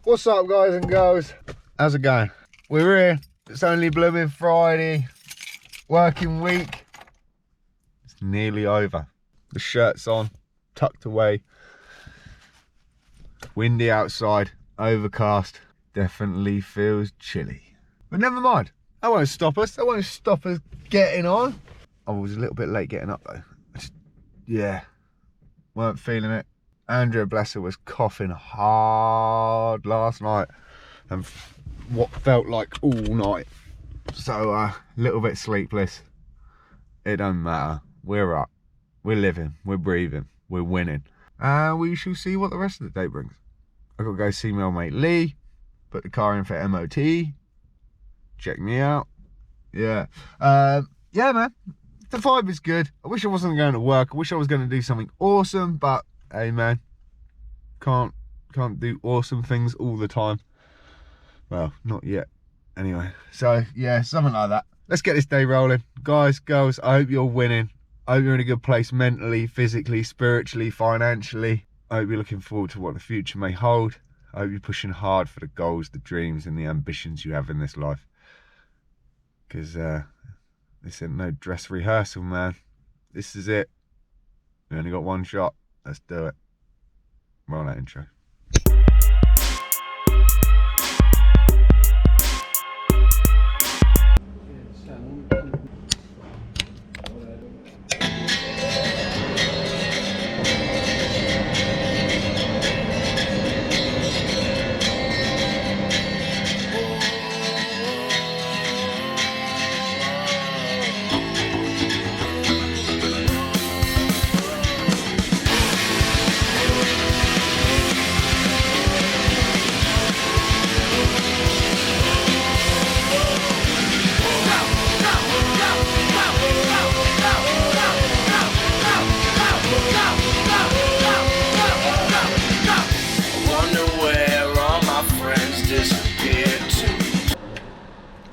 What's up, guys and girls? How's it going? We're here. It's only blooming Friday. Working week. It's nearly over. The shirt's on, tucked away. Windy outside, overcast. Definitely feels chilly. But never mind. That won't stop us. That won't stop us getting on. I was a little bit late getting up though. Yeah, weren't feeling it. Andrea, bless her, was coughing hard last night and what felt like all night. So a little bit sleepless. It don't matter. We're up. We're living. We're breathing. We're winning. And we shall see what the rest of the day brings. I've got to go see my old mate Lee. Put the car in for MOT. Check me out. Yeah. Yeah, man. The vibe is good. I wish I wasn't going to work. I wish I was going to do something awesome, but hey, man, can't do awesome things all the time. Well, not yet. Anyway, so yeah, something like that. Let's get this day rolling, guys, girls. I hope you're winning. I hope you're in a good place mentally, physically, spiritually, financially. I hope you're looking forward to what the future may hold. I hope you're pushing hard for the goals, the dreams, and the ambitions you have in this life. Because this ain't no dress rehearsal, man. This is it. We only got one shot. Let's do it. Roll that intro.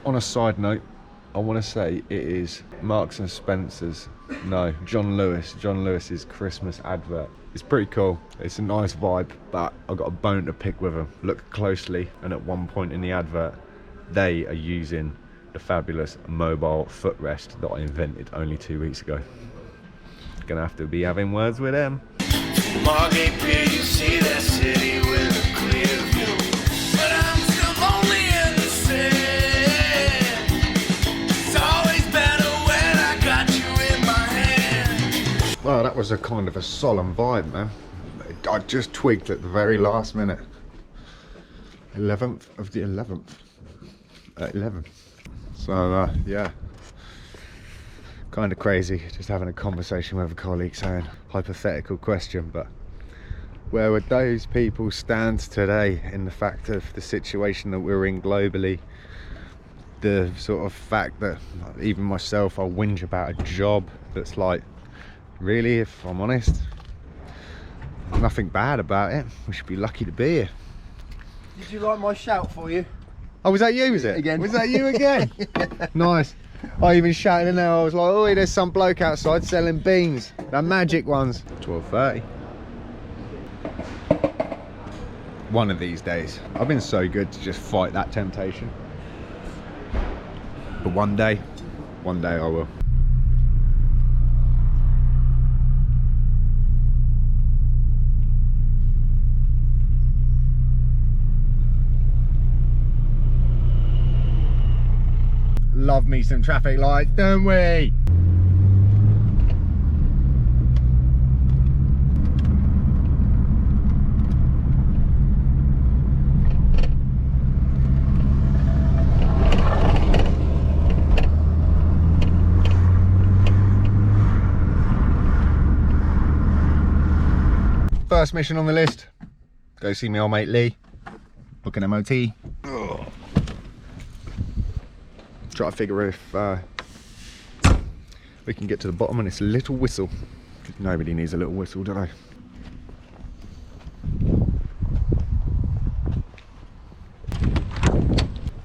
On a side note, I want to say it is Marks and Spencer's, no, John Lewis's Christmas advert. It's pretty cool. It's a nice vibe, but I've got a bone to pick with them. Look closely, and at one point in the advert, they are using the fabulous mobile footrest that I invented only 2 weeks ago. Gonna have to be having words with them. Margate Pier, you see that city with a clear view, but I'm still lonely in the sand. It's always better when I got you in my hand. Well, that was a kind of a solemn vibe, man. I just twigged at the very last minute. 11th of the 11th. At 11. So, yeah. Kind of crazy, just having a conversation with a colleague saying, hypothetical question, but where would those people stand today in the fact of the situation that we're in globally? The sort of fact that even myself, I whinge about a job that's like, really, if I'm honest, nothing bad about it. We should be lucky to be here. Did you like my shout for you? Oh, was that you, was it? Again. Was that you again? Nice. I even shouted in there, I was like, oh, there's some bloke outside selling beans. They're magic ones. 12:30. One of these days. I've been so good to just fight that temptation. But one day I will. Love me some traffic lights, don't we? First mission on the list, go see my old mate Lee, book an MOT. Ugh. Try to figure if we can get to the bottom of this little whistle. Nobody needs a little whistle, do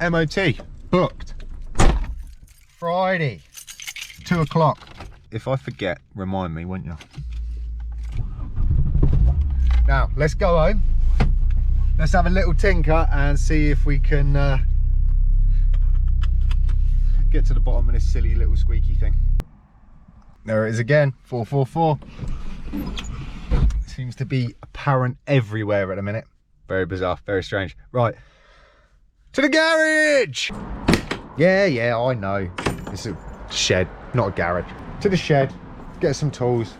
they? MOT booked. Friday, 2 o'clock. If I forget, remind me, won't you? Now, let's go home. let's have a little tinker and see if we can get to the bottom of this silly little squeaky thing. There it is again, 444. Seems to be apparent everywhere at the minute. Very bizarre, very strange. Right, to the garage! Yeah, I know. It's a shed, not a garage. To the shed, get some tools.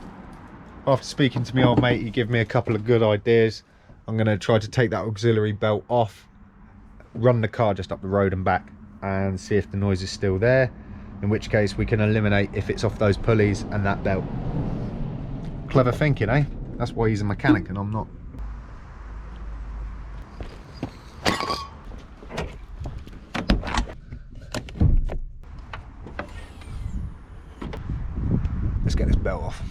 After speaking to my old mate, he gave me a couple of good ideas. I'm gonna try to take that auxiliary belt off, run the car just up the road and back, and see if the noise is still there. In which case we can eliminate if it's off those pulleys and that belt. Clever thinking, eh? That's why he's a mechanic and I'm not. Let's get this belt off.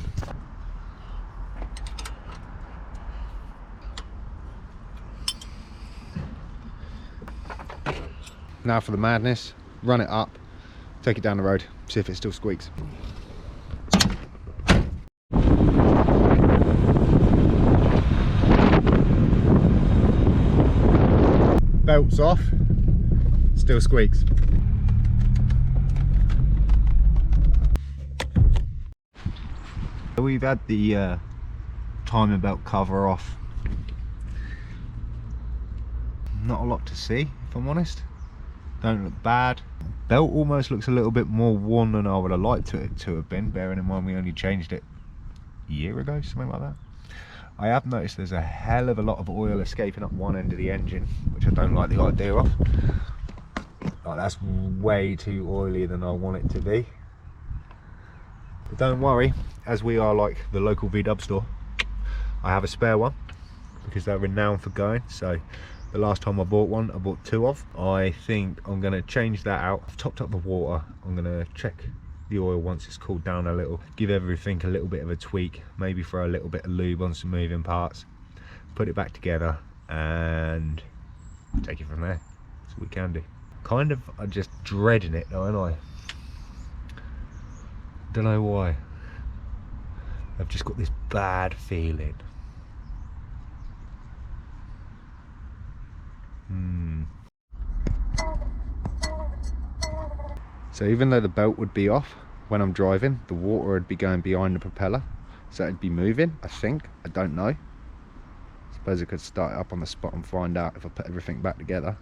Now for the madness, run it up, take it down the road, see if it still squeaks. Belt's off, still squeaks. We've had the timing belt cover off. Not a lot to see, if I'm honest. Don't look bad. Belt almost looks a little bit more worn than I would have liked it to have been, bearing in mind we only changed it a year ago, something like that. I have noticed there's a hell of a lot of oil escaping up one end of the engine, which I don't like the idea of. Like, that's way too oily than I want it to be. But don't worry, as we are like the local VW store, I have a spare one because they're renowned for going. So the last time I bought one, I bought two of. I think I'm going to change that out. I've topped up the water. I'm going to check the oil once it's cooled down a little, give everything a little bit of a tweak, maybe throw a little bit of lube on some moving parts, put it back together and take it from there. That's what we can do. Kind of, I'm just dreading it though, aren't I? Don't know why. I've just got this bad feeling. So even though the belt would be off when I'm driving, the water would be going behind the propeller, so it'd be moving, I think. I don't know. Suppose I could start it up on the spot and find out if I put everything back together.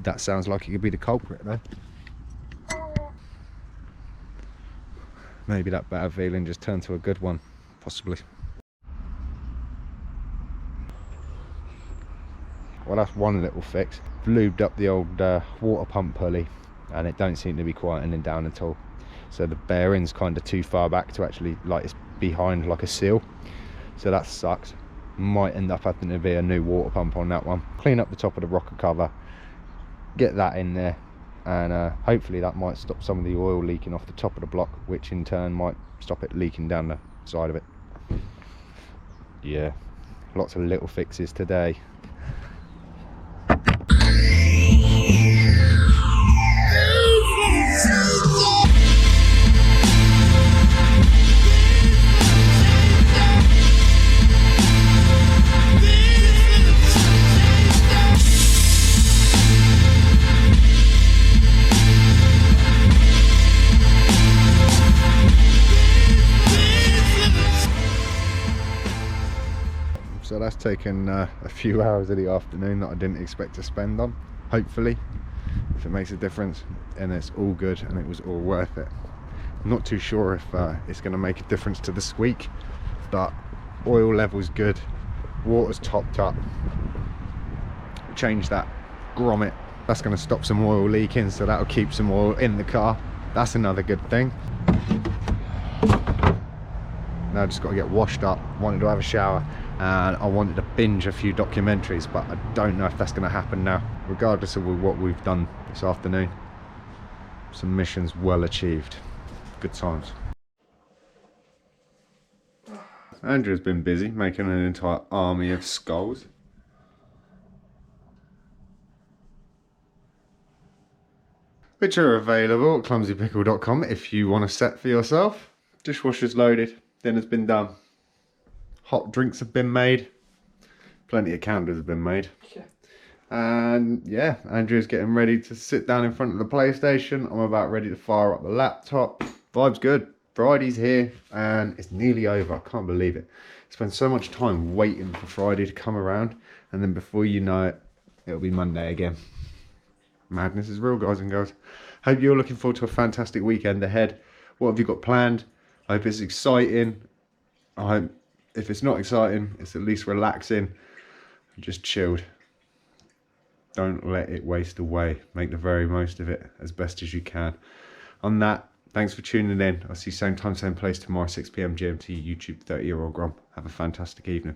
That sounds like it could be the culprit though. Maybe that bad feeling just turned to a good one, possibly. Well, that's one little fix. I've lubed up the old water pump pulley and it don't seem to be quietening down at all. So the bearing's kind of too far back to actually, like, it's behind like a seal. So that sucks. Might end up having to be a new water pump on that one. Clean up the top of the rocker cover, get that in there, and hopefully that might stop some of the oil leaking off the top of the block, which in turn might stop it leaking down the side of it. Yeah, lots of little fixes today. So that's taken a few hours of the afternoon that I didn't expect to spend on. Hopefully, if it makes a difference, and it's all good and it was all worth it. I'm not too sure if it's going to make a difference to the squeak, but oil level's good, water's topped up. Change that grommet, that's going to stop some oil leaking, so that'll keep some oil in the car. That's another good thing. Now I just got to get washed up, wanted to have a shower, and I wanted to binge a few documentaries, but I don't know if that's going to happen now. Regardless of what we've done this afternoon, some missions well achieved. Good times. Andrew's been busy making an entire army of skulls. Which are available at clumsypickle.com if you want a set for yourself. Dishwasher's loaded, dinner's been done. Hot drinks have been made. Plenty of calendars have been made. Yeah. And yeah, Andrew's getting ready to sit down in front of the PlayStation. I'm about ready to fire up the laptop. Vibe's good. Friday's here and it's nearly over. I can't believe it. Spent so much time waiting for Friday to come around, and then before you know it, it'll be Monday again. Madness is real, guys and girls. Hope you're looking forward to a fantastic weekend ahead. What have you got planned? I hope it's exciting. I hope if it's not exciting, it's at least relaxing and just chilled. Don't let it waste away. Make the very most of it as best as you can. On that, thanks for tuning in. I'll see you same time, same place tomorrow, 6 PM GMT, YouTube 30-year-old Grom. Have a fantastic evening.